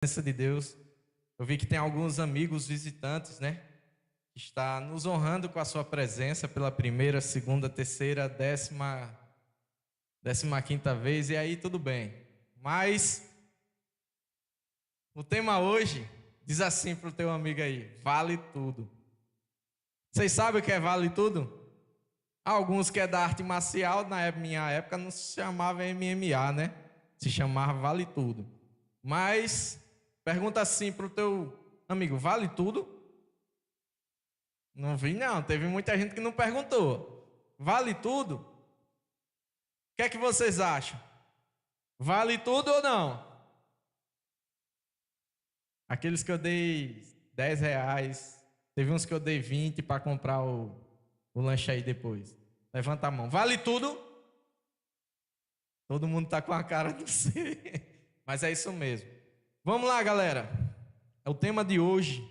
Presença de Deus. Eu vi que tem alguns amigos visitantes, né? Que está nos honrando com a sua presença pela primeira, segunda, terceira, décima quinta vez, e aí tudo bem. Mas o tema hoje diz assim para o teu amigo aí: vale tudo. Vocês sabem o que é vale tudo? Alguns que é da arte marcial, minha época não se chamava MMA, né? Se chamava vale tudo. Mas pergunta assim para o teu amigo: vale tudo? Não vi não, teve muita gente que não perguntou. Vale tudo? O que é que vocês acham? Vale tudo ou não? Aqueles que eu dei R$ 10, teve uns que eu dei 20 para comprar o lanche aí depois. Levanta a mão. Vale tudo? Todo mundo tá com a cara do sei. Mas é isso mesmo. Vamos lá, galera. O tema de hoje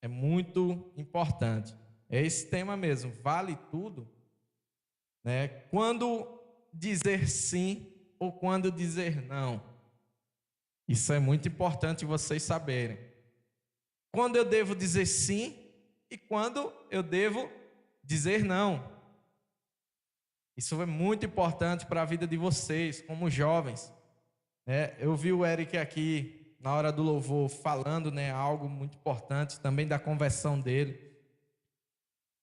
é muito importante. É esse tema mesmo. Vale tudo? Né? Quando dizer sim ou quando dizer não. Isso é muito importante vocês saberem. Quando eu devo dizer sim e quando eu devo dizer não. Isso é muito importante para a vida de vocês, como jovens. Eu vi o Eric aqui na hora do louvor falando, né, algo muito importante também da conversão dele.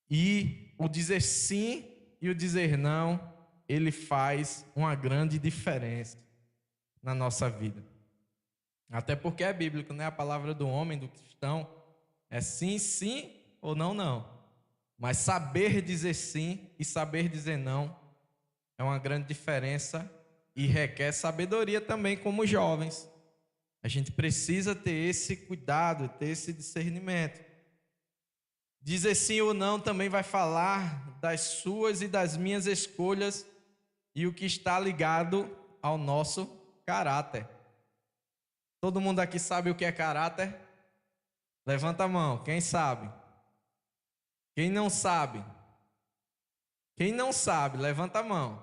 E o dizer sim e o dizer não, ele faz uma grande diferença na nossa vida. Até porque é bíblico, né? A palavra do homem, do cristão, é sim, sim ou não, não. Mas saber dizer sim e saber dizer não é uma grande diferença e requer sabedoria também como jovens. A gente precisa ter esse cuidado, ter esse discernimento. Dizer sim ou não também vai falar das suas e das minhas escolhas e o que está ligado ao nosso caráter. Todo mundo aqui sabe o que é caráter? Levanta a mão, quem sabe? Quem não sabe? Quem não sabe, levanta a mão.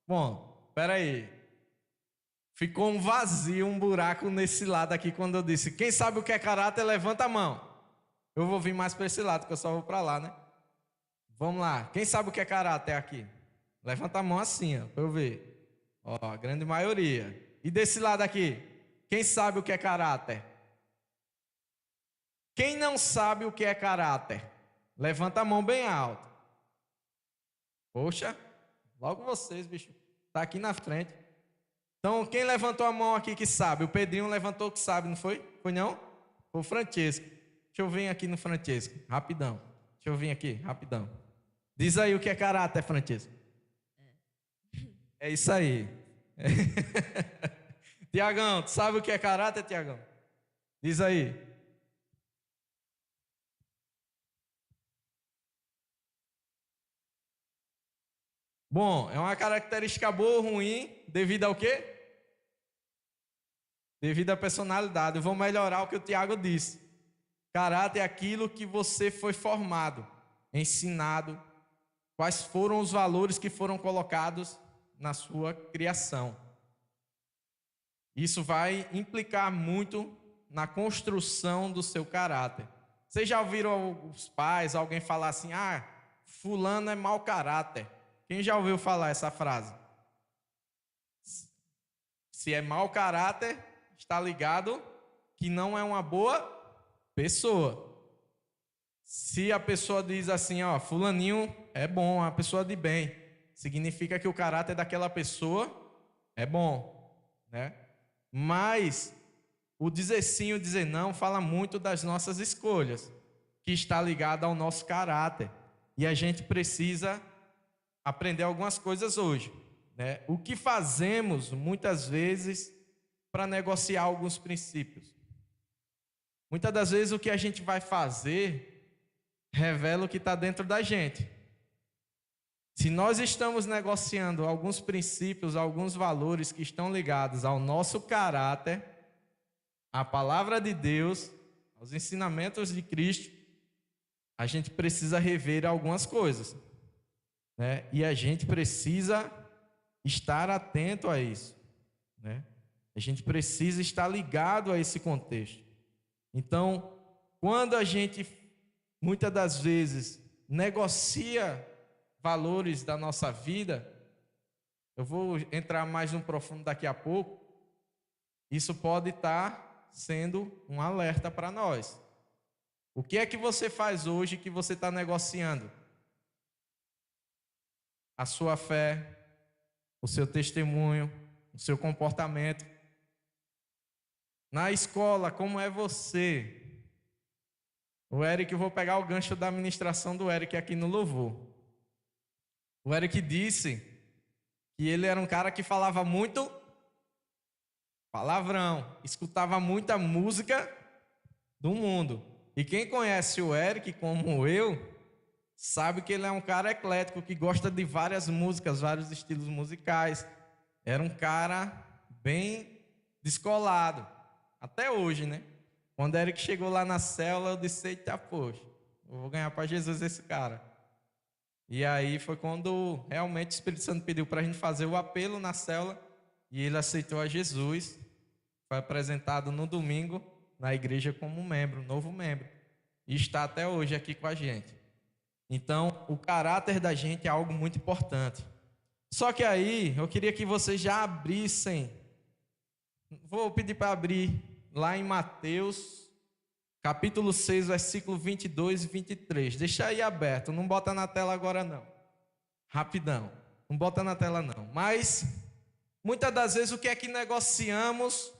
Bom, espera aí. Ficou um vazio, um buraco nesse lado aqui quando eu disse: quem sabe o que é caráter, levanta a mão. Eu vou vir mais para esse lado, que eu só vou para lá, né? Vamos lá. Quem sabe o que é caráter aqui? Levanta a mão assim, ó, para eu ver. Ó, a grande maioria. E desse lado aqui? Quem sabe o que é caráter? Quem não sabe o que é caráter? Levanta a mão bem alto. Poxa, logo vocês, bicho. Tá aqui na frente. Então, quem levantou a mão aqui que sabe? O Pedrinho levantou que sabe, não foi? Foi não? Foi o Francesco. Deixa eu vir aqui no Francesco, rapidão. Deixa eu vir aqui, rapidão. Diz aí o que é caráter, Francesco. É isso aí. Tiagão, tu sabe o que é caráter, Tiagão? Diz aí. Bom, é uma característica boa ou ruim devido ao quê? Devido à personalidade. Eu vou melhorar o que o Tiago disse. Caráter é aquilo que você foi formado, ensinado, quais foram os valores que foram colocados na sua criação. Isso vai implicar muito na construção do seu caráter. Vocês já ouviram os pais, alguém falar assim: ah, fulano é mau caráter? Quem já ouviu falar essa frase? Se é mau caráter, está ligado que não é uma boa pessoa. Se a pessoa diz assim, ó, fulaninho é bom, é uma pessoa de bem, significa que o caráter daquela pessoa é bom, né? Mas o dizer sim e o dizer não fala muito das nossas escolhas, que está ligado ao nosso caráter. E a gente precisa aprender algumas coisas hoje, né? O que fazemos muitas vezes para negociar alguns princípios? Muitas das vezes o que a gente vai fazer revela o que está dentro da gente. Se nós estamos negociando alguns princípios, alguns valores que estão ligados ao nosso caráter, à palavra de Deus, aos ensinamentos de Cristo, a gente precisa rever algumas coisas, né? E a gente precisa estar atento a isso, né? A gente precisa estar ligado a esse contexto. Então, quando a gente, muitas das vezes, negocia valores da nossa vida, eu vou entrar mais no profundo daqui a pouco, isso pode estar sendo um alerta para nós. O que é que você faz hoje que você está negociando? A sua fé, o seu testemunho, o seu comportamento. Na escola, como é você? O Eric, eu vou pegar o gancho da ministração do Eric aqui no louvor. O Eric disse que ele era um cara que falava muito palavrão, escutava muita música do mundo. E quem conhece o Eric, como eu, sabe que ele é um cara eclético, que gosta de várias músicas, vários estilos musicais. Era um cara bem descolado, até hoje, né? Quando o Eric chegou lá na célula, eu disse, eita, poxa, eu vou ganhar para Jesus esse cara. E aí foi quando realmente o Espírito Santo pediu para a gente fazer o apelo na célula, e ele aceitou a Jesus, foi apresentado no domingo na igreja como membro, novo membro, e está até hoje aqui com a gente. Então, o caráter da gente é algo muito importante. Só que aí, eu queria que vocês já abrissem, vou pedir para abrir lá em Mateus, capítulo 6, versículo 22 e 23. Deixa aí aberto, não bota na tela agora não. Rapidão, não bota na tela não. Mas, muitas das vezes, o que é que negociamos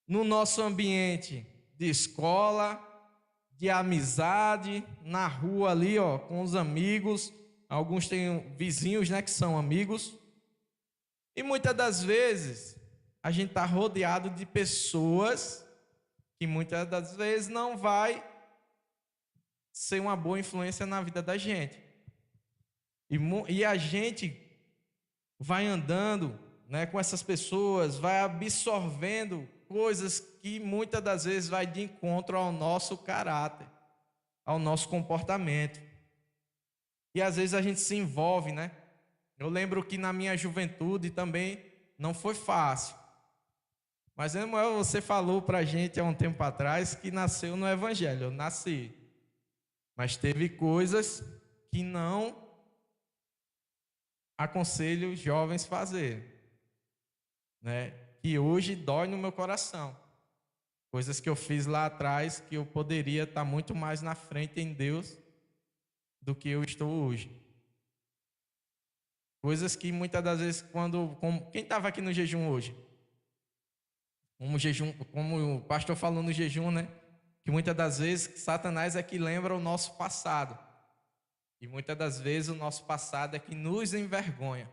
no nosso ambiente de escola, de amizade, na rua ali, ó, com os amigos. Alguns têm vizinhos, né, que são amigos. E muitas das vezes a gente está rodeado de pessoas que muitas das vezes não vai ser uma boa influência na vida da gente. E a gente vai andando, né, com essas pessoas, vai absorvendo coisas que muitas das vezes vai de encontro ao nosso caráter, ao nosso comportamento. E às vezes a gente se envolve, né? Eu lembro que na minha juventude também não foi fácil. Mas, Samuel, você falou pra gente há um tempo atrás que nasceu no Evangelho. Eu nasci. Mas teve coisas que não aconselho os jovens fazer, né? Que hoje dói no meu coração. Coisas que eu fiz lá atrás que eu poderia estar muito mais na frente em Deus do que eu estou hoje. Coisas que muitas das vezes quem estava aqui no jejum hoje? Como o pastor falou no jejum, né? Que muitas das vezes Satanás é que lembra o nosso passado. E muitas das vezes o nosso passado é que nos envergonha,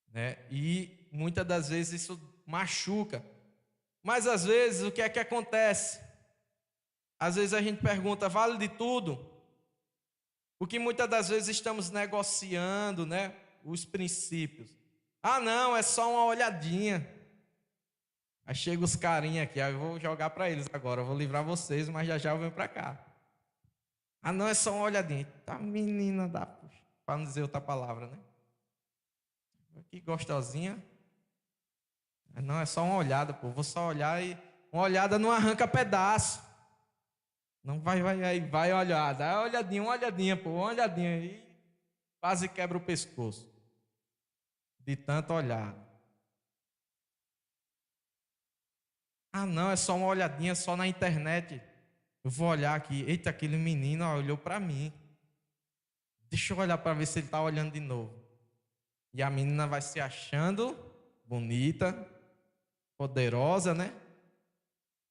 né? E muitas das vezes isso machuca. Mas às vezes o que é que acontece? Às vezes a gente pergunta, vale de tudo? Porque muitas das vezes estamos negociando, né, os princípios. Ah, não, é só uma olhadinha. Aí chega os carinha aqui, aí eu vou jogar para eles agora, eu vou livrar vocês, mas já já eu venho para cá. Ah, não, é só uma olhadinha. Tá, menina da puxa, para não dizer outra palavra, né? Que gostosinha. Não, é só uma olhada, pô. Vou só olhar e uma olhada não arranca pedaço. Não vai olhada. É uma olhadinha, pô, uma olhadinha aí. Quase quebra o pescoço. De tanto olhar. Ah, não, é só uma olhadinha, só na internet. Eu vou olhar aqui. Eita, aquele menino olhou para mim. Deixa eu olhar para ver se ele está olhando de novo. E a menina vai se achando bonita, poderosa, né?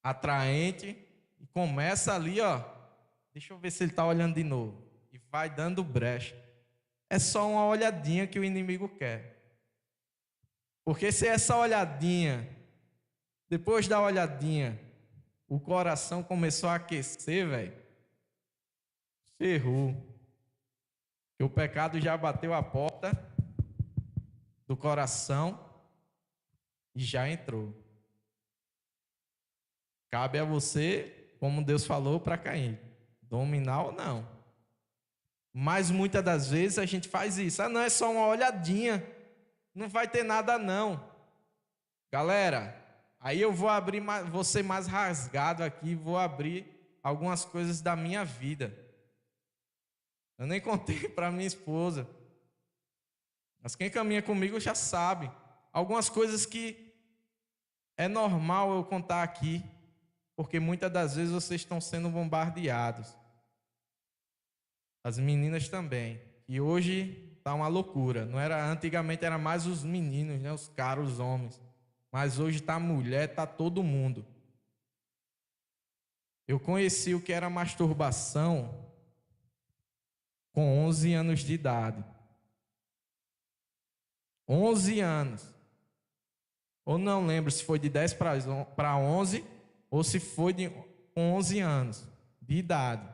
Atraente. E começa ali, ó. Deixa eu ver se ele está olhando de novo. E vai dando brecha. É só uma olhadinha que o inimigo quer. Porque se essa olhadinha, depois da olhadinha, o coração começou a aquecer, velho, ferrou. Porque o pecado já bateu a porta do coração e já entrou. Cabe a você, como Deus falou para Caim, dominar ou não. Mas muitas das vezes a gente faz isso. Ah, não, é só uma olhadinha. Não vai ter nada não. Galera, aí eu vou abrir, vou ser mais rasgado aqui, vou abrir algumas coisas da minha vida. Eu nem contei para minha esposa, mas quem caminha comigo já sabe. Algumas coisas que é normal eu contar aqui, porque muitas das vezes vocês estão sendo bombardeados. As meninas também. E hoje tá uma loucura. Não era, antigamente era mais os meninos, né, os caras, os homens. Mas hoje tá a mulher, tá todo mundo. Eu conheci o que era masturbação com 11 anos de idade. 11 anos. Ou não lembro se foi de 10 para 11 ou se foi de 11 anos de idade.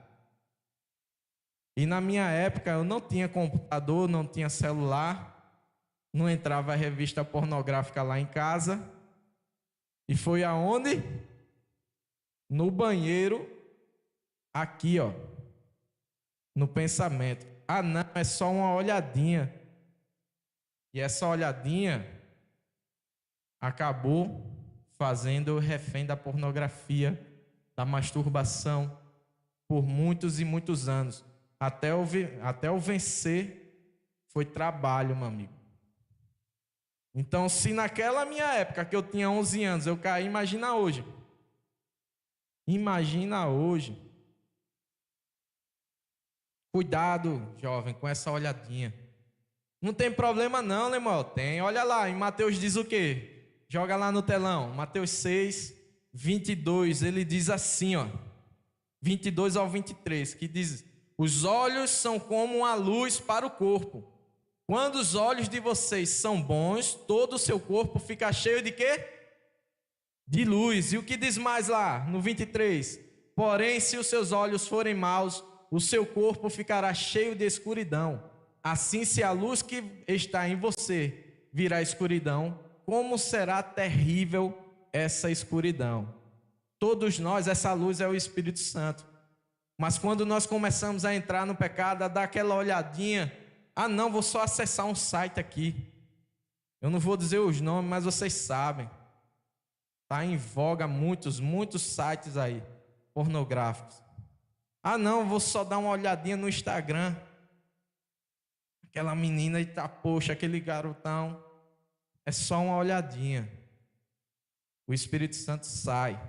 E na minha época eu não tinha computador, não tinha celular, não entrava revista pornográfica lá em casa. E foi aonde? No banheiro, aqui, ó, no pensamento. Ah, não, é só uma olhadinha. E essa olhadinha acabou fazendo eu refém da pornografia, da masturbação, por muitos e muitos anos. Até eu vencer, foi trabalho, meu amigo. Então, se naquela minha época, que eu tinha 11 anos, eu caí, imagina hoje. Imagina hoje. Cuidado, jovem, com essa olhadinha. Não tem problema não, né, irmão? Tem. Olha lá, em Mateus diz o quê? Joga lá no telão. Mateus 6, 22. Ele diz assim, ó. 22 ao 23, que diz: os olhos são como uma luz para o corpo. Quando os olhos de vocês são bons, todo o seu corpo fica cheio de quê? De luz. E o que diz mais lá, no 23? Porém, se os seus olhos forem maus, o seu corpo ficará cheio de escuridão. Assim, se a luz que está em você virar escuridão, como será terrível essa escuridão? Todos nós, essa luz é o Espírito Santo. Mas quando nós começamos a entrar no pecado, a dar aquela olhadinha, ah não, vou só acessar um site aqui. Eu não vou dizer os nomes, mas vocês sabem. Está em voga muitos sites aí, pornográficos. Ah não, vou só dar uma olhadinha no Instagram. Aquela menina e tá, poxa, aquele garotão. É só uma olhadinha. O Espírito Santo sai.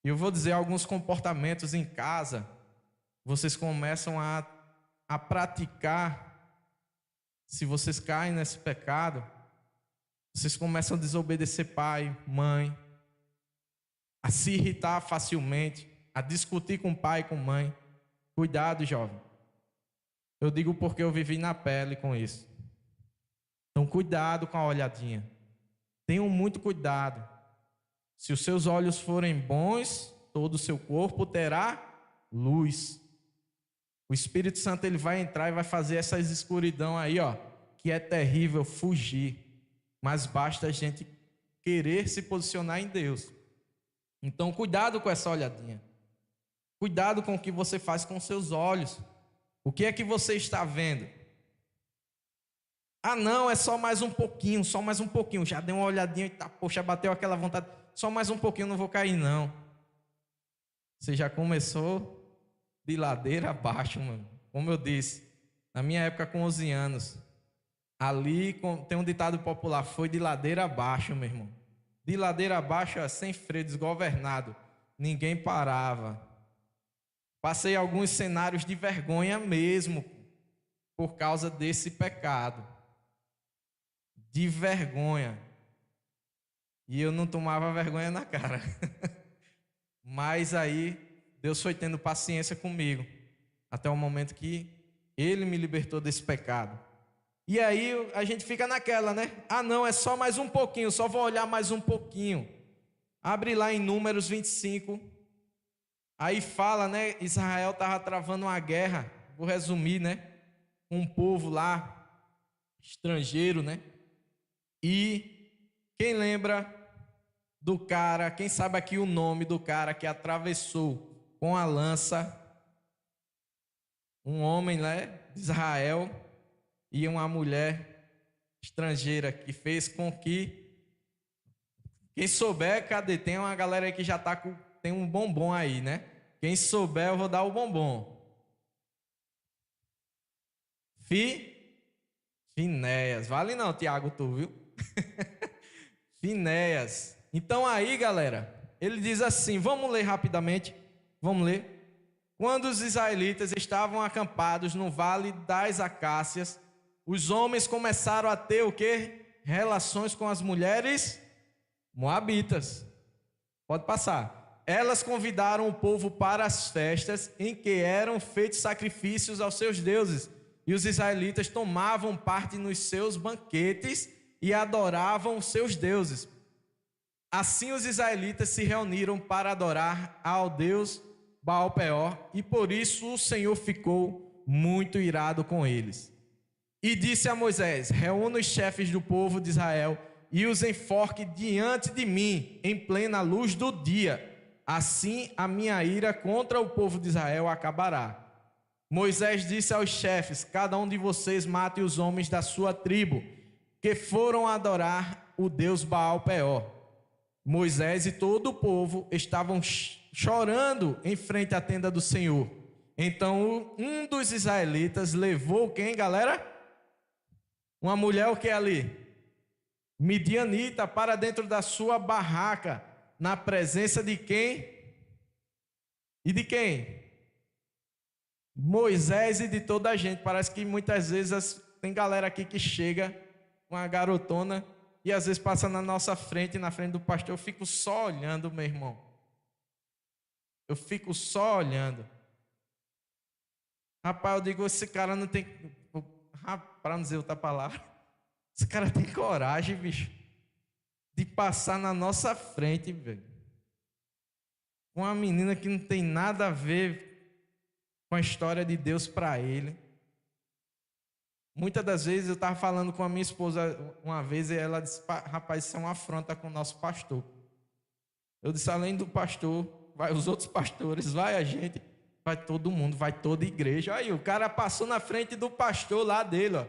E eu vou dizer alguns comportamentos em casa. Vocês começam a praticar. Se vocês caem nesse pecado, vocês começam a desobedecer pai, mãe, a se irritar facilmente, a discutir com pai e com mãe. Cuidado, jovem. Eu digo porque eu vivi na pele com isso. Então, cuidado com a olhadinha. Tenham muito cuidado. Se os seus olhos forem bons, todo o seu corpo terá luz. O Espírito Santo ele vai entrar e vai fazer essa escuridão aí, ó, que é terrível, fugir. Mas basta a gente querer se posicionar em Deus. Então, cuidado com essa olhadinha. Cuidado com o que você faz com seus olhos. O que é que você está vendo? Ah, não, é só mais um pouquinho, só mais um pouquinho. Já deu uma olhadinha e tá, poxa, bateu aquela vontade. Só mais um pouquinho, não vou cair, não. Você já começou de ladeira abaixo, mano. Como eu disse, na minha época com 11 anos, ali tem um ditado popular, foi de ladeira abaixo, meu irmão. De ladeira abaixo, sem freio, desgovernado. Ninguém parava. Passei alguns cenários de vergonha mesmo, por causa desse pecado. De vergonha. E eu não tomava vergonha na cara. Mas aí, Deus foi tendo paciência comigo. Até o momento que Ele me libertou desse pecado. E aí, a gente fica naquela, né? Ah, não, é só mais um pouquinho, só vou olhar mais um pouquinho. Abre lá em Números 25. Aí fala, né? Israel estava travando uma guerra. Vou resumir, né? Um povo lá, estrangeiro, né? E quem lembra do cara, quem sabe aqui o nome do cara que atravessou com a lança um homem, né, de Israel e uma mulher estrangeira que fez com que Quem souber, cadê? Tem uma galera aí que já tá com... Tem um bombom aí, né? Quem souber, eu vou dar o bombom. Finéias. Vale não, Tiago, tu, viu? Finéias. Então aí, galera, ele diz assim, vamos ler rapidamente, vamos ler. Quando os israelitas estavam acampados no Vale das Acácias, os homens começaram a ter o quê? Relações com as mulheres moabitas. Pode passar. Elas convidaram o povo para as festas em que eram feitos sacrifícios aos seus deuses, e os israelitas tomavam parte nos seus banquetes e adoravam os seus deuses. Assim os israelitas se reuniram para adorar ao Deus Baal-peor, e por isso o Senhor ficou muito irado com eles. E disse a Moisés: reúna os chefes do povo de Israel e os enforque diante de mim em plena luz do dia. Assim a minha ira contra o povo de Israel acabará. Moisés disse aos chefes: cada um de vocês mate os homens da sua tribo que foram adorar o Deus Baal-peor. Moisés e todo o povo estavam chorando em frente à tenda do Senhor. Então um dos israelitas levou quem, galera? Uma mulher o que ali? Midianita, para dentro da sua barraca, na presença de quem? E de quem? Moisés e de toda a gente. Parece que muitas vezes tem galera aqui que chega, uma garotona, e às vezes passa na nossa frente, na frente do pastor. Eu fico só olhando, meu irmão. Eu fico só olhando. Rapaz, eu digo, esse cara não tem... para não dizer outra palavra. Esse cara tem coragem, bicho, de passar na nossa frente, velho. Uma menina que não tem nada a ver com a história de Deus para ele. Muitas das vezes eu estava falando com a minha esposa uma vez e ela disse: rapaz, isso é uma afronta com o nosso pastor. Eu disse: além do pastor, vai os outros pastores, vai a gente, vai todo mundo, vai toda a igreja. Aí o cara passou na frente do pastor lá dele, ó,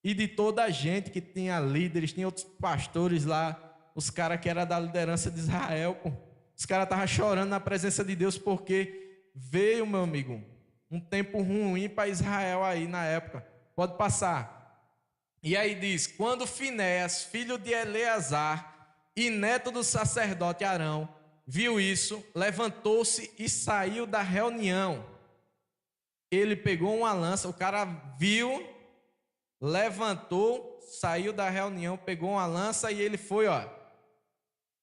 e de toda a gente que tinha líderes, tinha outros pastores lá, os caras que eram da liderança de Israel, pô. Os caras estavam chorando na presença de Deus porque veio, meu amigo, um tempo ruim para Israel aí na época. Pode passar. E aí diz: quando Finéias, filho de Eleazar e neto do sacerdote Arão, viu isso, levantou-se e saiu da reunião. Ele pegou uma lança, o cara viu, levantou, saiu da reunião, pegou uma lança e ele foi, ó,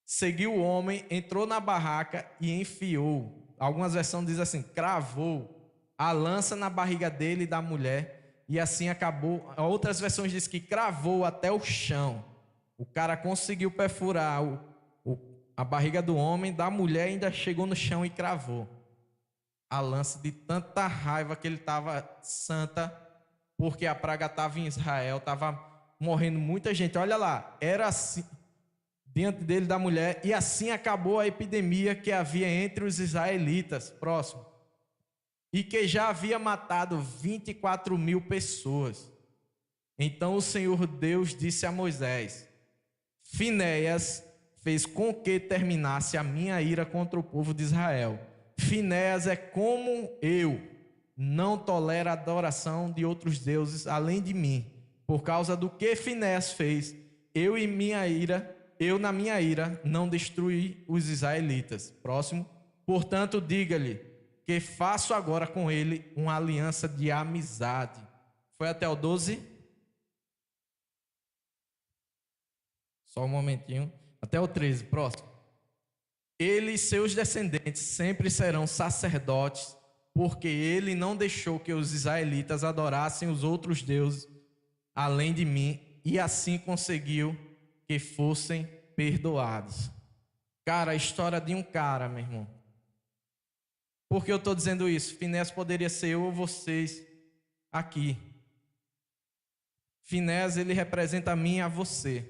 seguiu o homem, entrou na barraca e enfiou. Algumas versões dizem assim, cravou a lança na barriga dele e da mulher. E assim acabou. Outras versões dizem que cravou até o chão. O cara conseguiu perfurar a barriga do homem, da mulher, ainda chegou no chão e cravou a lança, de tanta raiva que ele estava santa, porque a praga estava em Israel, estava morrendo muita gente. Olha lá, era assim, diante dele da mulher, e assim acabou a epidemia que havia entre os israelitas. Próximo. E que já havia matado 24.000 pessoas. Então o Senhor Deus disse a Moisés: Finéias fez com que terminasse a minha ira contra o povo de Israel. Finéias é como eu, não tolera a adoração de outros deuses além de mim. Por causa do que Finéias fez, eu na minha ira não destruí os israelitas. Próximo. Portanto, diga-lhe que faço agora com ele uma aliança de amizade. Foi até o 12? Só um momentinho. Até o 13, próximo. Ele e seus descendentes sempre serão sacerdotes, porque ele não deixou que os israelitas adorassem os outros deuses além de mim, e assim conseguiu que fossem perdoados. Cara, a história de um cara, meu irmão. Por que eu estou dizendo isso? Finéias poderia ser eu ou vocês aqui. Finéias, ele representa a mim e a você.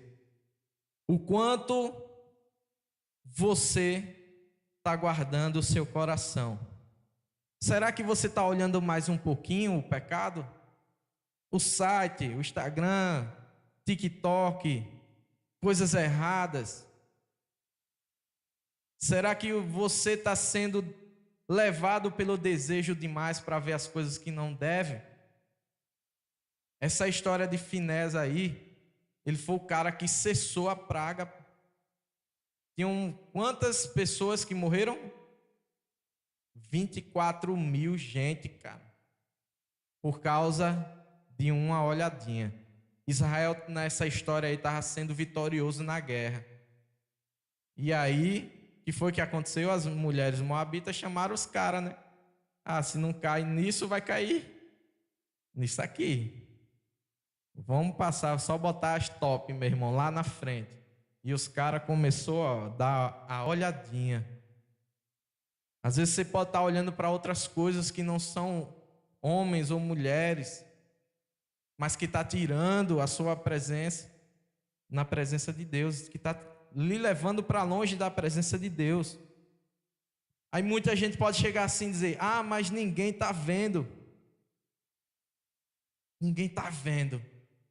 O quanto você está guardando o seu coração. Será que você está olhando mais um pouquinho o pecado? O site, o Instagram, TikTok, coisas erradas. Será que você está sendo levado pelo desejo demais para ver as coisas que não deve? Essa história de Finés aí, ele foi o cara que cessou a praga. Tinham quantas pessoas que morreram? 24.000 gente, cara, por causa de uma olhadinha. Israel, nessa história aí, estava sendo vitorioso na guerra. E aí, o que foi que aconteceu? As mulheres moabitas chamaram os caras, né? Ah, se não cai nisso, vai cair nisso aqui. Vamos passar, só botar as top, meu irmão, lá na frente. E os caras começaram a dar a olhadinha. Às vezes você pode estar olhando para outras coisas que não são homens ou mulheres, mas que está tirando a sua presença na presença de Deus, que está lhe levando para longe da presença de Deus. Aí muita gente pode chegar assim e dizer: ah, mas ninguém está vendo. Ninguém está vendo.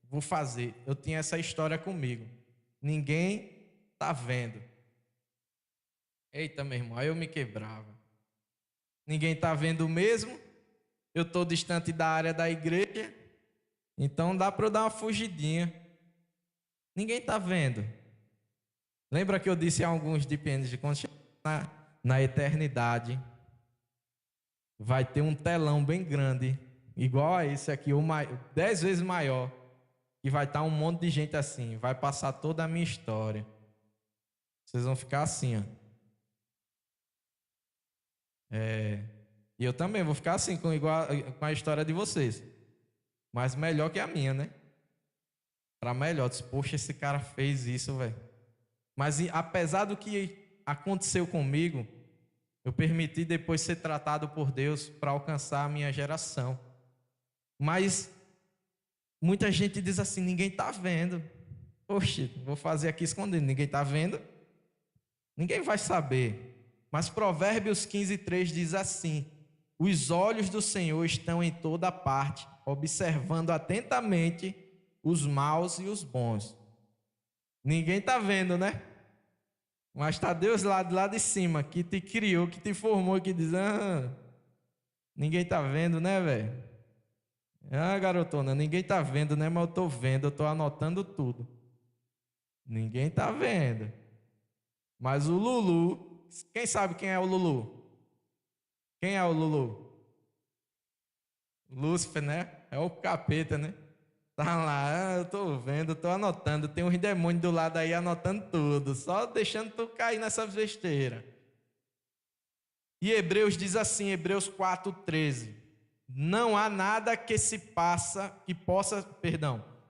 Vou fazer. Eu tinha essa história comigo. Ninguém está vendo. Eita, meu irmão, aí eu me quebrava. Ninguém está vendo mesmo. Eu estou distante da área da igreja. Então dá para eu dar uma fugidinha. Ninguém está vendo. Lembra que eu disse a alguns DPNs de quando chegar na eternidade, vai ter um telão bem grande, igual a esse aqui, 10 vezes maior, e vai estar um monte de gente assim, vai passar toda a minha história. Vocês vão ficar assim, ó. E eu também vou ficar assim, com a história de vocês. Mas melhor que a minha, né? Para melhor. Poxa, esse cara fez isso, velho. Mas apesar do que aconteceu comigo, eu permiti depois ser tratado por Deus para alcançar a minha geração. Mas muita gente diz assim: ninguém está vendo. Poxa, vou fazer aqui escondido. Ninguém está vendo? Ninguém vai saber. Mas Provérbios 15:3 diz assim: os olhos do Senhor estão em toda parte, observando atentamente os maus e os bons. Ninguém está vendo, né? Mas está Deus lá de cima, que te criou, que te formou, que diz: ah, ninguém está vendo, né, velho? Ah, garotona, ninguém está vendo, né? Mas eu estou vendo, eu estou anotando tudo. Ninguém está vendo. Mas o Lulu, quem sabe quem é o Lulu? Quem é o Lulu? Lúcifer, né? É o capeta, né? Tá lá, eu tô vendo, tô anotando. Tem uns demônios do lado aí anotando tudo, só deixando tu cair nessa besteira. E Hebreus diz assim, Hebreus 4:13: não há nada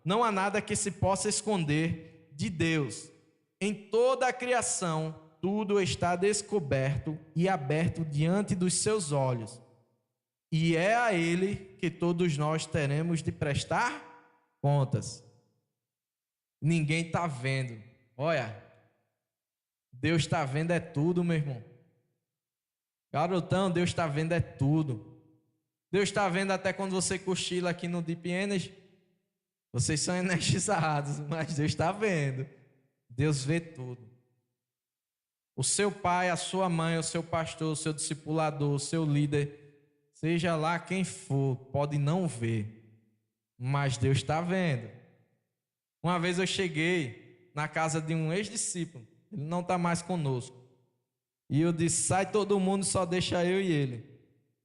não há nada que se possa esconder de Deus. Em toda a criação, tudo está descoberto e aberto diante dos seus olhos. E é a Ele que todos nós teremos de prestar contas. Ninguém está vendo. Olha, Deus está vendo é tudo, meu irmão. Garotão, Deus está vendo é tudo. Deus está vendo até quando você cochila aqui no Deep Energy. Vocês são energizados, mas Deus está vendo. Deus vê tudo. O seu pai, a sua mãe, o seu pastor, o seu discipulador, o seu líder, seja lá quem for, pode não ver, mas Deus está vendo. Uma vez eu cheguei na casa de um ex-discípulo, ele não está mais conosco, e eu disse: sai todo mundo, só deixa eu e ele.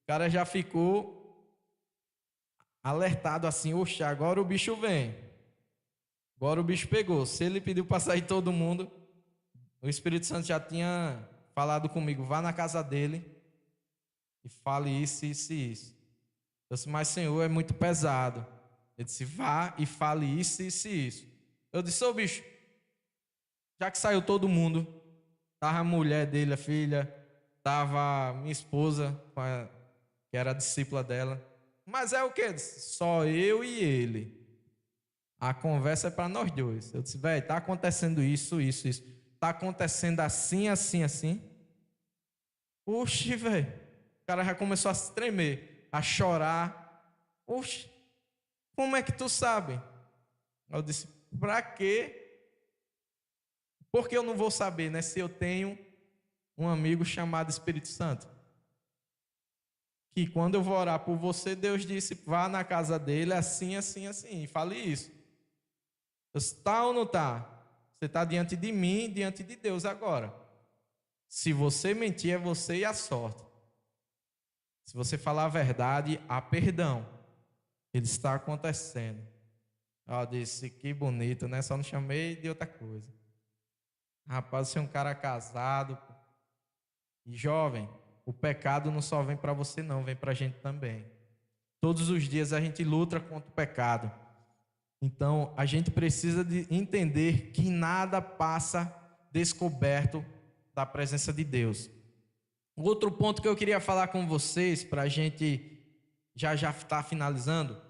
O cara já ficou alertado assim: oxe, agora o bicho vem, agora o bicho pegou. Se ele pediu para sair todo mundo, o Espírito Santo já tinha falado comigo: vá na casa dele e fale isso, isso e isso. Eu disse: mas Senhor, é muito pesado. Ele disse: vá e fale isso, isso e isso. Eu disse: ô bicho, já que saiu todo mundo, estava a mulher dele, a filha, estava minha esposa, que era a discípula dela. Mas é o quê? Só eu e ele. A conversa é para nós dois. Eu disse: velho, está acontecendo isso, isso, isso. Está acontecendo assim, assim, assim. Oxi, velho. O cara já começou a se tremer, a chorar. Oxi, como é que tu sabe? Eu disse: pra quê? Porque eu não vou saber, né? Se eu tenho um amigo chamado Espírito Santo. Que quando eu vou orar por você, Deus disse, vá na casa dele assim, assim, assim, e fale isso. Está ou não está? Você está diante de mim, diante de Deus agora. Se você mentir, é você e a sorte. Se você falar a verdade, há perdão. Ele está acontecendo. Eu disse, que bonito, né? Só não chamei de outra coisa. Rapaz, você é um cara casado e jovem. O pecado não só vem para você não, vem para a gente também. Todos os dias a gente luta contra o pecado. Então, a gente precisa de entender que nada passa descoberto da presença de Deus. Outro ponto que eu queria falar com vocês, para a gente já estar finalizando.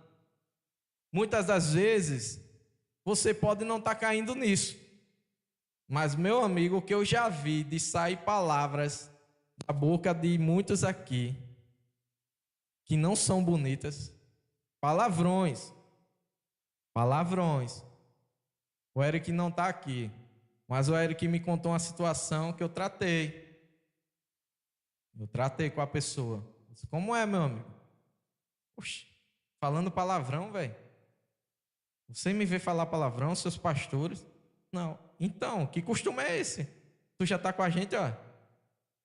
Muitas das vezes, você pode não estar caindo nisso. Mas, meu amigo, o que eu já vi de sair palavras da boca de muitos aqui, que não são bonitas, palavrões. O Eric não está aqui, mas o Eric me contou uma situação que eu tratei. Eu tratei com a pessoa. Eu disse, como é, meu amigo? Oxe, falando palavrão, velho. Você me vê falar palavrão, seus pastores? Não. Então, que costume é esse? Tu já está com a gente, ó,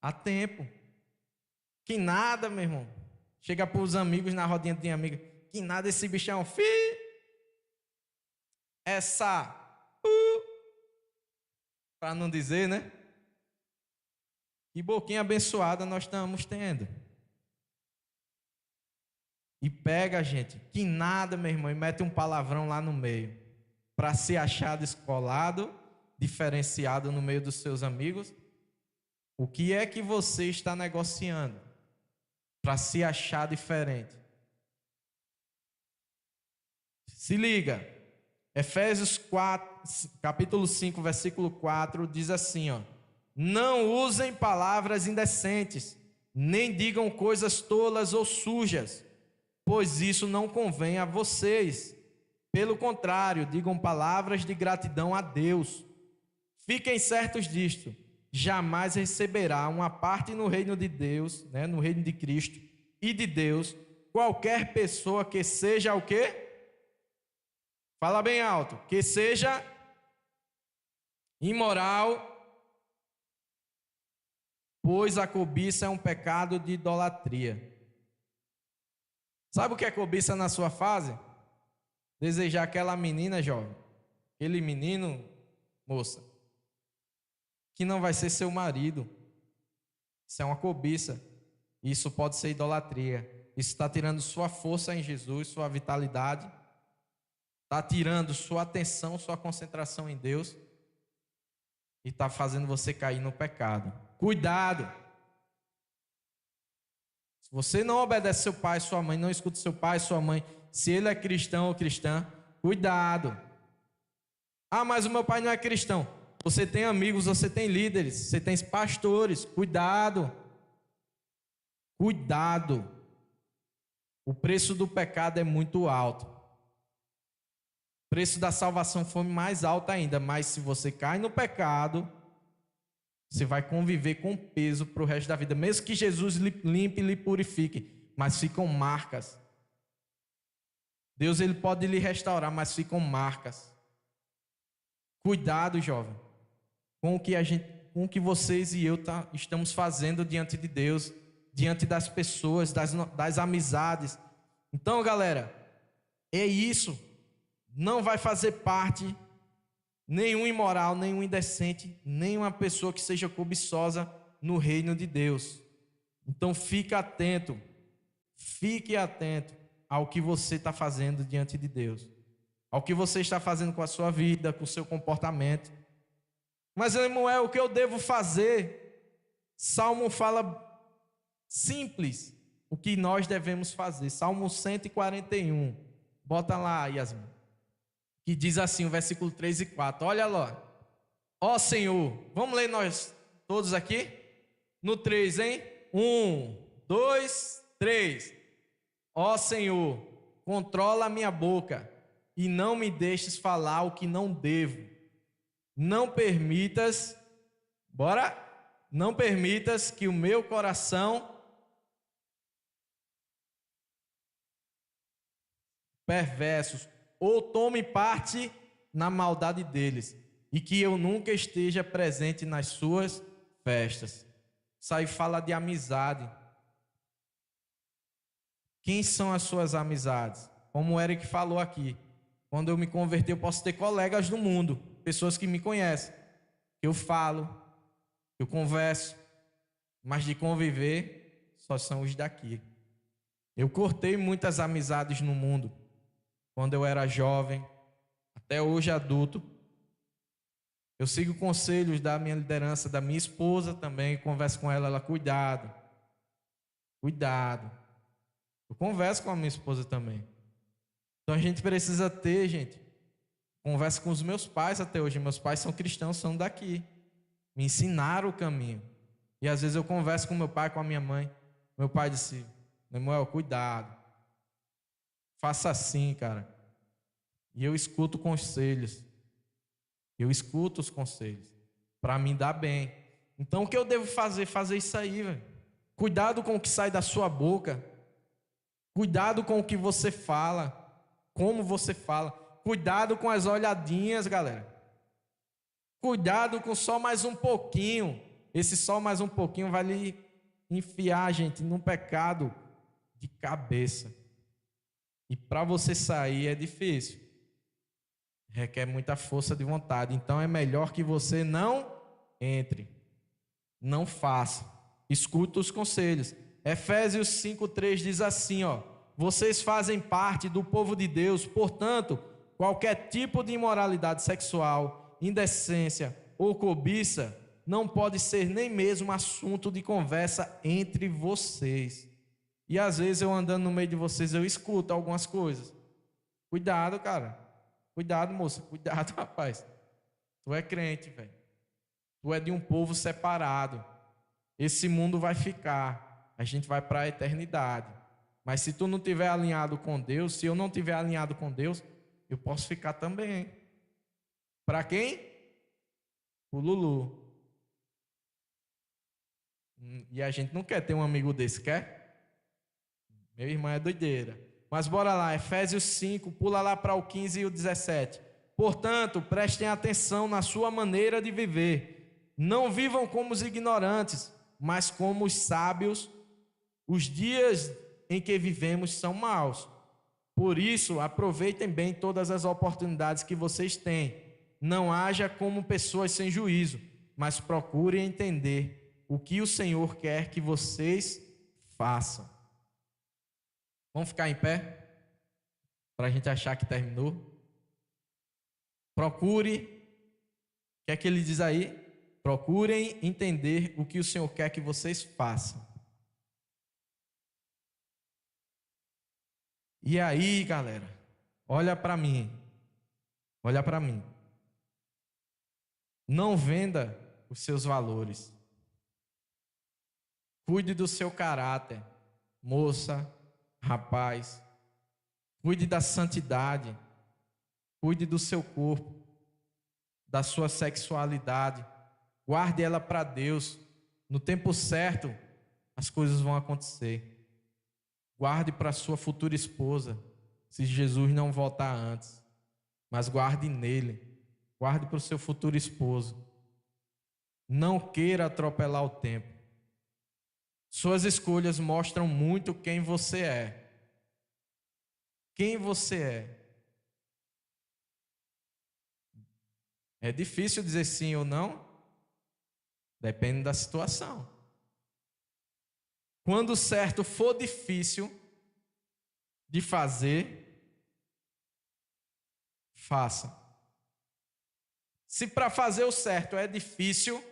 há tempo. Que nada, meu irmão. Chega para os amigos na rodinha de amiga. Que nada esse bichão, filho. Essa. Para não dizer, né? Que boquinha abençoada nós estamos tendo. E pega, gente, que nada, meu irmão, e mete um palavrão lá no meio. Para se achar descolado, diferenciado no meio dos seus amigos. O que é que você está negociando para se achar diferente? Se liga. Efésios 4, capítulo 5, versículo 4, diz assim, ó. Não usem palavras indecentes, nem digam coisas tolas ou sujas, pois isso não convém a vocês. Pelo contrário, digam palavras de gratidão a Deus. Fiquem certos disto, jamais receberá uma parte no reino de Deus, né, no reino de Cristo e de Deus, qualquer pessoa que seja o quê? Fala bem alto, que seja imoral, pois a cobiça é um pecado de idolatria. Sabe o que é cobiça na sua fase? Desejar aquela menina, jovem, aquele menino, moça, que não vai ser seu marido. Isso é uma cobiça. Isso pode ser idolatria. Isso está tirando sua força em Jesus, sua vitalidade. Está tirando sua atenção, sua concentração em Deus. E está fazendo você cair no pecado. Cuidado! Se você não obedece seu pai, sua mãe, não escuta seu pai, sua mãe, se ele é cristão ou cristã, cuidado. Ah, mas o meu pai não é cristão. Você tem amigos, você tem líderes, você tem pastores. Cuidado. Cuidado. O preço do pecado é muito alto. O preço da salvação foi mais alto ainda. Mas se você cai no pecado, você vai conviver com peso para o resto da vida. Mesmo que Jesus limpe e lhe purifique, mas ficam marcas. Deus ele pode lhe restaurar, mas ficam marcas. Cuidado, jovem, com o que vocês e eu estamos fazendo diante de Deus, diante das pessoas, das amizades. Então, galera, é isso. Não vai fazer parte nenhum imoral, nenhum indecente, nenhuma pessoa que seja cobiçosa no reino de Deus. Então, fique atento ao que você está fazendo diante de Deus, ao que você está fazendo com a sua vida, com o seu comportamento. Mas, Lemuel, o que eu devo fazer? Salmo fala simples o que nós devemos fazer. Salmo 141. Bota lá, Yasmin. Que diz assim, o versículo 3 e 4. Olha lá. Ó Senhor, vamos ler nós todos aqui? No 3, hein? 1, 2, 3. Ó Senhor, controla a minha boca e não me deixes falar o que não devo. Não permitas, bora? não permitas que o meu coração perversos ou tome parte na maldade deles, e que eu nunca esteja presente nas suas festas. Isso aí fala de amizade. Quem são as suas amizades? Como o Eric falou aqui, quando eu me converti, eu posso ter colegas do mundo, pessoas que me conhecem, que eu falo, que eu converso, mas de conviver só são os daqui. Eu cortei muitas amizades no mundo, quando eu era jovem, até hoje adulto. Eu sigo conselhos da minha liderança, da minha esposa também, converso com ela, cuidado, cuidado. Eu converso com a minha esposa também. Então a gente precisa ter, gente, converso com os meus pais até hoje. Meus pais são cristãos, são daqui. Me ensinaram o caminho. E às vezes eu converso com meu pai, com a minha mãe. Meu pai disse, Lemuel, cuidado. Faça assim, cara. E eu escuto conselhos. Eu escuto os conselhos. Para me dar bem. Então o que eu devo fazer? Fazer isso aí, velho. Cuidado com o que sai da sua boca. Cuidado com o que você fala. Como você fala. Cuidado com as olhadinhas, galera. Cuidado com só mais um pouquinho. Esse só mais um pouquinho vai lhe enfiar, gente, num pecado de cabeça. E para você sair é difícil. Requer muita força de vontade. Então é melhor que você não entre. Não faça. Escuta os conselhos. Efésios 5:3 diz assim, ó: vocês fazem parte do povo de Deus, portanto, qualquer tipo de imoralidade sexual, indecência ou cobiça não pode ser nem mesmo assunto de conversa entre vocês. E às vezes eu andando no meio de vocês, eu escuto algumas coisas. Cuidado, cara. Cuidado, moça. Cuidado, rapaz. Tu é crente, velho. Tu é de um povo separado. Esse mundo vai ficar. A gente vai para a eternidade. Mas se tu não tiver alinhado com Deus, se eu não tiver alinhado com Deus, eu posso ficar também. Para quem? O Lulu. E a gente não quer ter um amigo desse, quer? Meu irmão é doideira. Mas bora lá, Efésios 5, pula lá para o 15 e o 17. Portanto, prestem atenção na sua maneira de viver. Não vivam como os ignorantes, mas como os sábios. Os dias em que vivemos são maus. Por isso, aproveitem bem todas as oportunidades que vocês têm. Não haja como pessoas sem juízo, mas procurem entender o que o Senhor quer que vocês façam. Vamos ficar em pé? Para a gente achar que terminou. Procure. O que é que ele diz aí? Procurem entender o que o Senhor quer que vocês façam. E aí, galera, olha para mim. Olha para mim. Não venda os seus valores. Cuide do seu caráter, moça, rapaz. Cuide da santidade. Cuide do seu corpo, da sua sexualidade. Guarde ela para Deus. No tempo certo, as coisas vão acontecer. Guarde para sua futura esposa, se Jesus não voltar antes. Mas guarde nele. Guarde para o seu futuro esposo. Não queira atropelar o tempo. Suas escolhas mostram muito quem você é. Quem você é. É difícil dizer sim ou não? Depende da situação. Quando o certo for difícil de fazer, faça. Se para fazer o certo é difícil,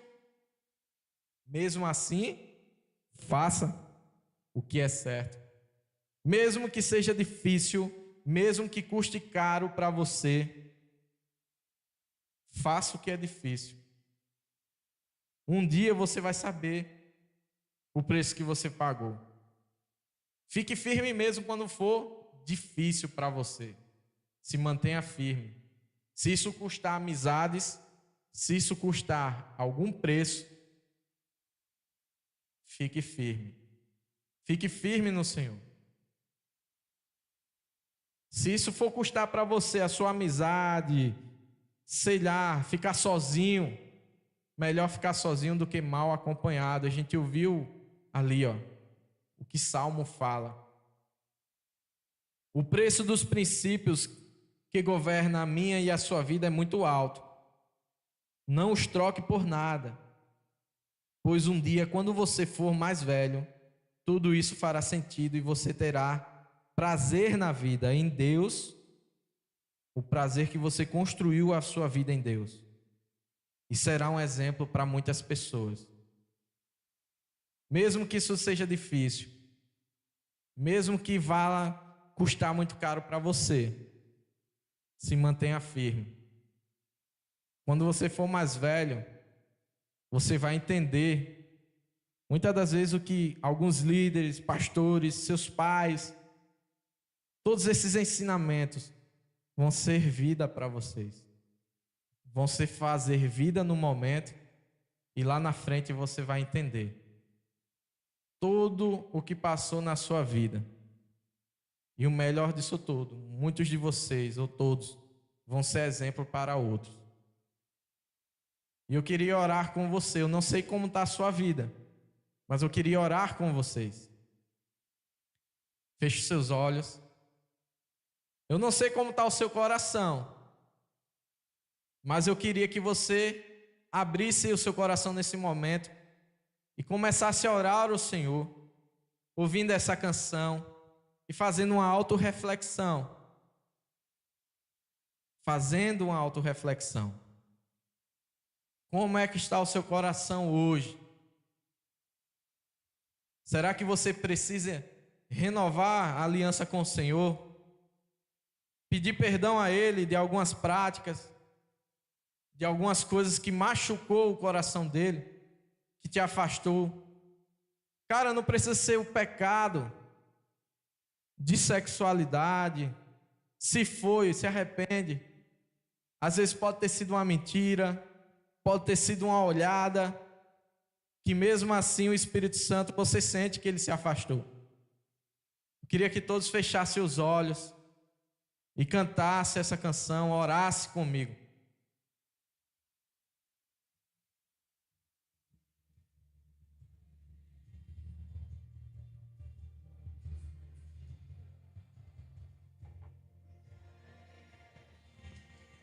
mesmo assim, faça o que é certo. Mesmo que seja difícil, mesmo que custe caro para você, faça o que é difícil. Um dia você vai saber o preço que você pagou. Fique firme mesmo quando for difícil para você. Se mantenha firme. Se isso custar amizades, se isso custar algum preço, fique firme. Fique firme no Senhor. Se isso for custar para você a sua amizade, sei lá, ficar sozinho, melhor ficar sozinho do que mal acompanhado. A gente ouviu ali, ó, o que Salmo fala. O preço dos princípios que governam a minha e a sua vida é muito alto. Não os troque por nada, pois um dia, quando você for mais velho, tudo isso fará sentido e você terá prazer na vida, em Deus, o prazer que você construiu a sua vida em Deus. E será um exemplo para muitas pessoas. Mesmo que isso seja difícil, mesmo que vá custar muito caro para você, se mantenha firme. Quando você for mais velho, você vai entender, muitas das vezes, o que alguns líderes, pastores, seus pais, todos esses ensinamentos vão ser vida para vocês. Vão ser fazer vida no momento e lá na frente você vai entender tudo o que passou na sua vida. E o melhor disso tudo, muitos de vocês, ou todos, vão ser exemplo para outros. E eu queria orar com você. Eu não sei como está a sua vida, mas eu queria orar com vocês. Feche seus olhos. Eu não sei como está o seu coração, mas eu queria que você abrisse o seu coração nesse momento e começasse a orar ao Senhor, ouvindo essa canção e fazendo uma autorreflexão. Fazendo uma autorreflexão. Como é que está o seu coração hoje? Será que você precisa renovar a aliança com o Senhor? Pedir perdão a Ele de algumas práticas, de algumas coisas que machucou o coração dele, que te afastou. Cara, não precisa ser o pecado de sexualidade. Se foi, se arrepende. Às vezes pode ter sido uma mentira, pode ter sido uma olhada, que mesmo assim o Espírito Santo, você sente que ele se afastou. Eu queria que todos fechassem os olhos e cantassem essa canção, orassem comigo.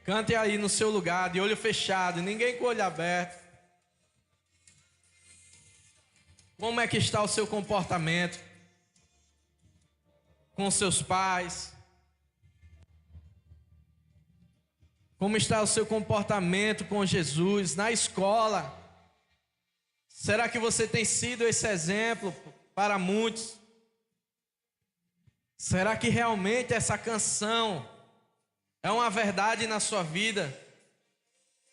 Cante aí no seu lugar, de olho fechado, ninguém com o olho aberto. Como é que está o seu comportamento com seus pais? Como está o seu comportamento com Jesus na escola? Será que você tem sido esse exemplo para muitos? Será que realmente essa canção é uma verdade na sua vida?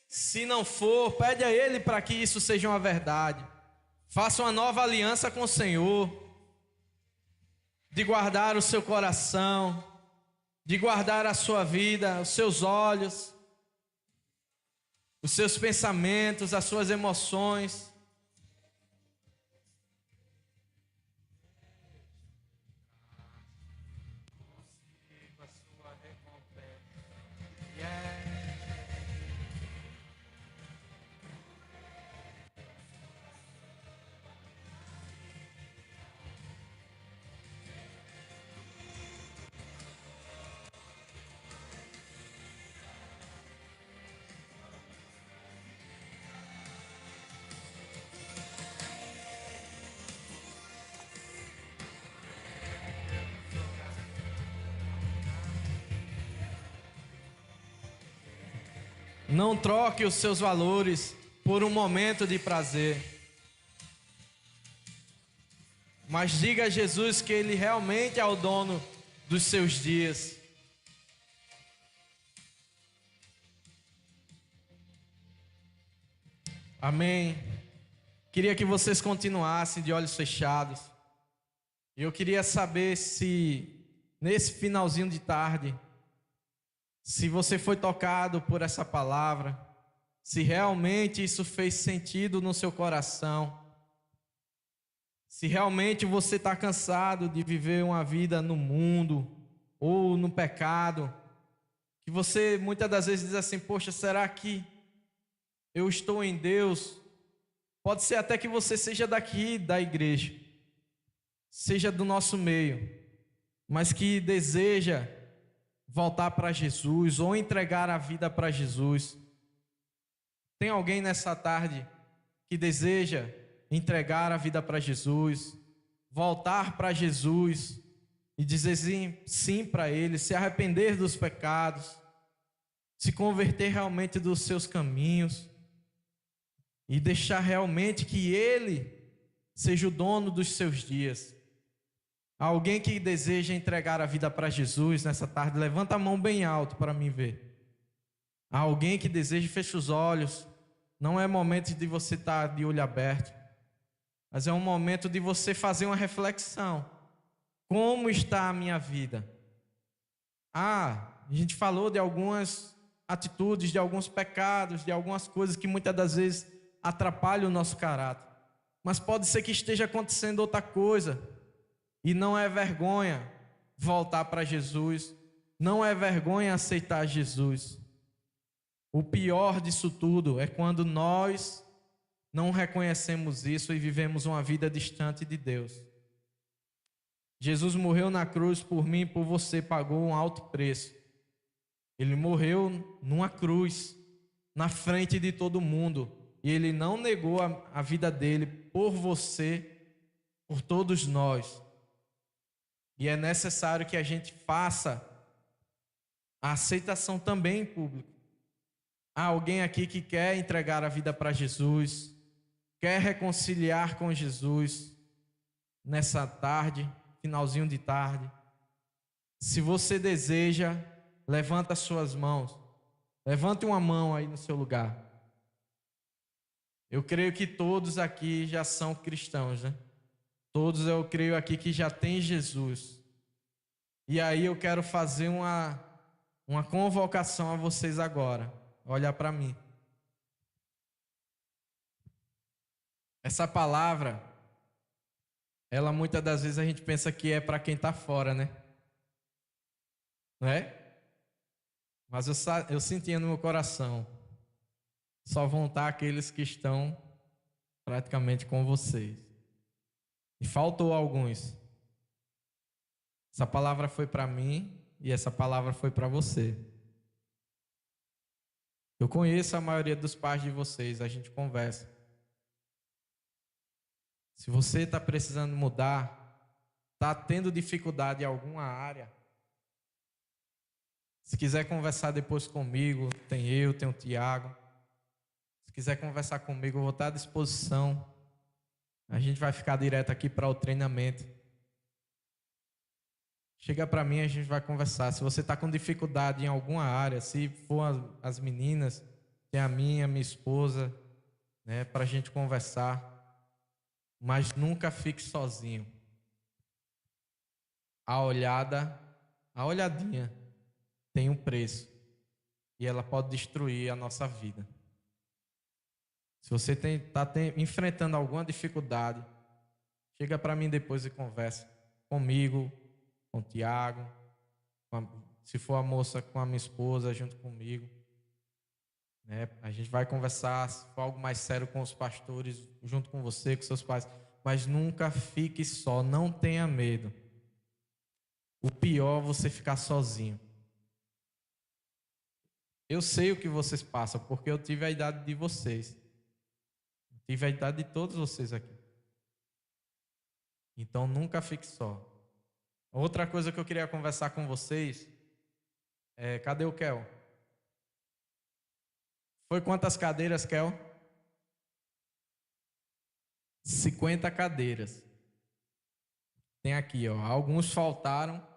Se não for, pede a Ele para que isso seja uma verdade. Faça uma nova aliança com o Senhor, de guardar o seu coração, de guardar a sua vida, os seus olhos, os seus pensamentos, as suas emoções. Não troque os seus valores por um momento de prazer, mas diga a Jesus que Ele realmente é o dono dos seus dias. Amém. Queria que vocês continuassem de olhos fechados. Eu queria saber se nesse finalzinho de tarde, se você foi tocado por essa palavra, se realmente isso fez sentido no seu coração. Se realmente você está cansado de viver uma vida no mundo ou no pecado, que você muitas das vezes diz assim: poxa, será que eu estou em Deus? Pode ser até que você seja daqui da igreja, seja do nosso meio, mas que deseja voltar para Jesus ou entregar a vida para Jesus. Tem alguém nessa tarde que deseja entregar a vida para Jesus, voltar para Jesus e dizer sim, sim para Ele, se arrepender dos pecados, se converter realmente dos seus caminhos e deixar realmente que Ele seja o dono dos seus dias? Alguém que deseja entregar a vida para Jesus nessa tarde, levanta a mão bem alto para mim ver. Alguém que deseja, fecha os olhos. Não é momento de você estar de olho aberto, mas é um momento de você fazer uma reflexão. Como está a minha vida? A gente falou de algumas atitudes, de alguns pecados, de algumas coisas que muitas das vezes atrapalham o nosso caráter. Mas pode ser que esteja acontecendo outra coisa. E não é vergonha voltar para Jesus. Não é vergonha aceitar Jesus. O pior disso tudo é quando nós não reconhecemos isso e vivemos uma vida distante de Deus. Jesus morreu na cruz por mim e por você, pagou um alto preço. Ele morreu numa cruz, na frente de todo mundo, e ele não negou a vida dele por você, por todos nós. E é necessário que a gente faça a aceitação também em público. Há alguém aqui que quer entregar a vida para Jesus, quer reconciliar com Jesus nessa tarde, finalzinho de tarde. Se você deseja, levanta as suas mãos. Levante uma mão aí no seu lugar. Eu creio que todos aqui já são cristãos, né? Todos eu creio aqui que já tem Jesus. E aí eu quero fazer uma convocação a vocês agora. Olha para mim. Essa palavra, ela muitas das vezes a gente pensa que é para quem está fora, né? Não é? Mas eu sentia no meu coração, só vão estar aqueles que estão praticamente com vocês. E faltou alguns. Essa palavra foi para mim e essa palavra foi para você. Eu conheço a maioria dos pais de vocês, a gente conversa. Se você está precisando mudar, está tendo dificuldade em alguma área, se quiser conversar depois comigo, tem o Tiago. Se quiser conversar comigo, eu vou estar à disposição. A gente vai ficar direto aqui para o treinamento. Chega para mim, a gente vai conversar. Se você está com dificuldade em alguma área, se for as meninas, tem a minha esposa, né, para a gente conversar. Mas nunca fique sozinho. A olhadinha tem um preço e ela pode destruir a nossa vida. Se você está enfrentando alguma dificuldade, chega para mim depois e conversa comigo, com o Tiago, se for a moça, com a minha esposa, junto comigo. Né? A gente vai conversar, se for algo mais sério, com os pastores, junto com você, com seus pais. Mas nunca fique só, não tenha medo. O pior é você ficar sozinho. Eu sei o que vocês passam, porque eu tive a idade de vocês. Eu tive a idade de todos vocês aqui. Então nunca fique só. Outra coisa que eu queria conversar com vocês é, cadê o Kel? Foi quantas cadeiras, Kel? 50 cadeiras. Tem aqui, ó. Alguns faltaram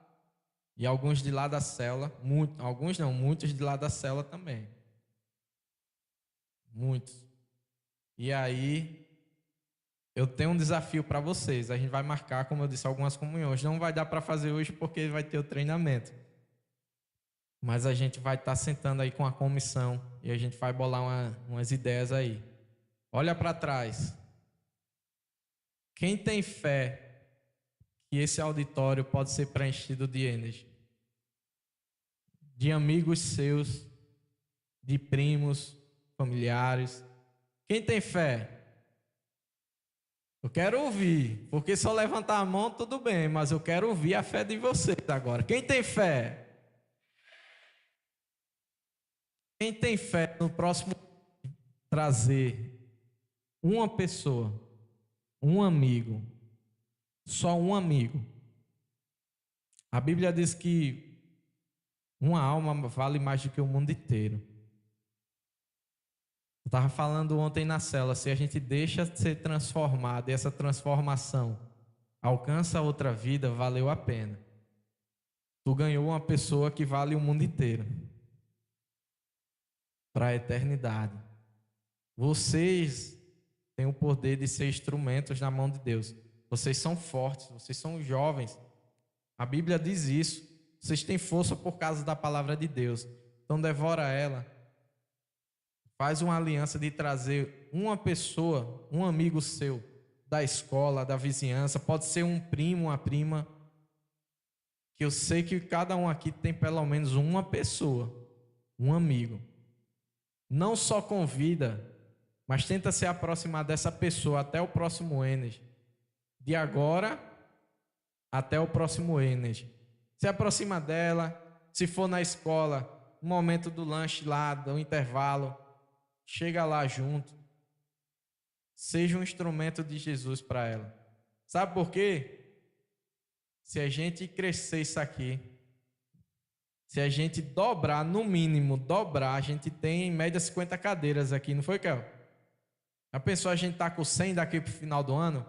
e alguns de lá da cela. Alguns não, muitos de lá da cela também. Muitos. E aí, eu tenho um desafio para vocês. A gente vai marcar, como eu disse, algumas comunhões. Não vai dar para fazer hoje porque vai ter o treinamento. Mas a gente vai estar sentando aí com a comissão e a gente vai bolar umas ideias aí. Olha para trás. Quem tem fé que esse auditório pode ser preenchido de energia? De amigos seus, de primos, familiares. Quem tem fé? Eu quero ouvir, porque só levantar a mão tudo bem, mas eu quero ouvir a fé de vocês agora. Quem tem fé? Quem tem fé no próximo trazer uma pessoa, um amigo, só um amigo? A Bíblia diz que uma alma vale mais do que o mundo inteiro. Eu estava falando ontem na cela, se a gente deixa de ser transformado e essa transformação alcança outra vida, valeu a pena. Tu ganhou uma pessoa que vale o mundo inteiro para a eternidade. Vocês têm o poder de ser instrumentos na mão de Deus. Vocês são fortes, vocês são jovens. A Bíblia diz isso. Vocês têm força por causa da palavra de Deus. Então devora ela. Faz uma aliança de trazer uma pessoa, um amigo seu, da escola, da vizinhança. Pode ser um primo, uma prima. Que eu sei que cada um aqui tem pelo menos uma pessoa, um amigo. Não só convida, mas tenta se aproximar dessa pessoa até o próximo Energy. De agora até o próximo Energy. Se aproxima dela, se for na escola, no momento do lanche lá, do intervalo, chega lá junto. Seja um instrumento de Jesus para ela. Sabe por quê? Se a gente crescer isso aqui, se a gente dobrar, no mínimo dobrar, a gente tem em média 50 cadeiras aqui, não foi, Kel? Já pensou a gente tá com 100 daqui pro final do ano?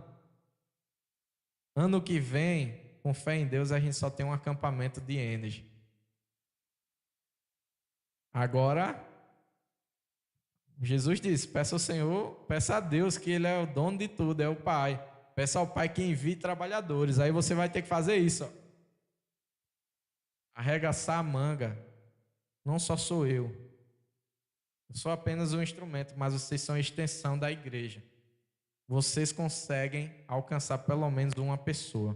Ano que vem, com fé em Deus, a gente só tem um acampamento de Energy. Agora, Jesus disse, peça ao Senhor, peça a Deus que Ele é o dono de tudo, é o Pai. Peça ao Pai que envie trabalhadores. Aí você vai ter que fazer isso, ó. Arregaçar a manga. Não só sou eu. Eu sou apenas um instrumento, mas vocês são a extensão da igreja. Vocês conseguem alcançar pelo menos uma pessoa.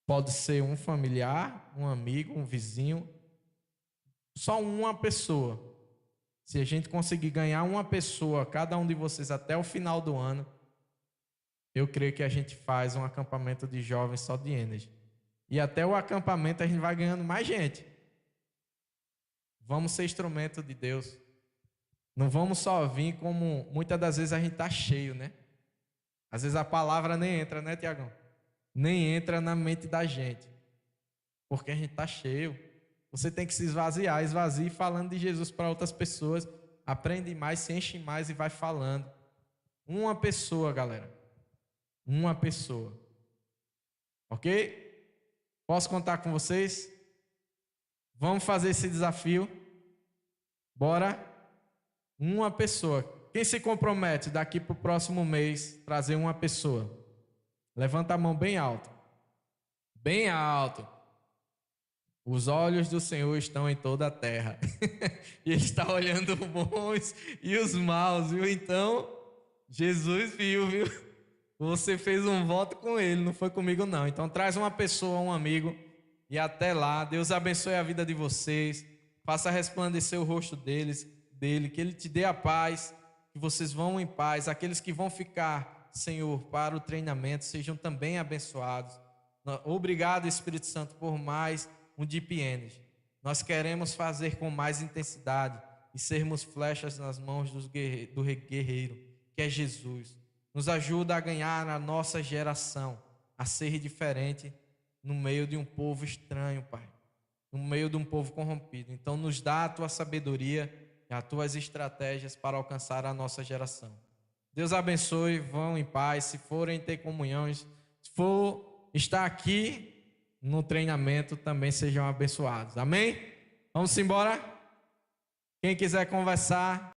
Pode ser um familiar, um amigo, um vizinho. Só uma pessoa. Se a gente conseguir ganhar uma pessoa, cada um de vocês até o final do ano, eu creio que a gente faz um acampamento de jovens só de Energy. E até o acampamento a gente vai ganhando mais gente. Vamos ser instrumento de Deus. Não vamos só vir como muitas das vezes a gente está cheio, né? Às vezes a palavra nem entra, né, Tiagão? Nem entra na mente da gente. Porque a gente está cheio. Você tem que se esvaziar. Esvazie falando de Jesus para outras pessoas. Aprende mais, se enche mais e vai falando. Uma pessoa, galera. Uma pessoa. Ok? Posso contar com vocês? Vamos fazer esse desafio? Bora? Uma pessoa. Quem se compromete daqui para o próximo mês trazer uma pessoa? Levanta a mão bem alto. Bem alto. Os olhos do Senhor estão em toda a terra. E Ele está olhando os bons e os maus, viu? Então, Jesus viu? Você fez um voto com Ele, não foi comigo não. Então traz uma pessoa, um amigo, e até lá, Deus abençoe a vida de vocês, faça resplandecer o rosto dele, que Ele te dê a paz, que vocês vão em paz. Aqueles que vão ficar, Senhor, para o treinamento, sejam também abençoados. Obrigado, Espírito Santo, por mais um Deep Energy. Nós queremos fazer com mais intensidade e sermos flechas nas mãos do guerreiro, que é Jesus. Nos ajuda a ganhar a nossa geração, a ser diferente no meio de um povo estranho, Pai. No meio de um povo corrompido. Então nos dá a Tua sabedoria e as Tuas estratégias para alcançar a nossa geração. Deus abençoe, vão em paz. Se forem ter comunhões, se for estar aqui no treinamento, também sejam abençoados. Amém? Vamos embora? Quem quiser conversar...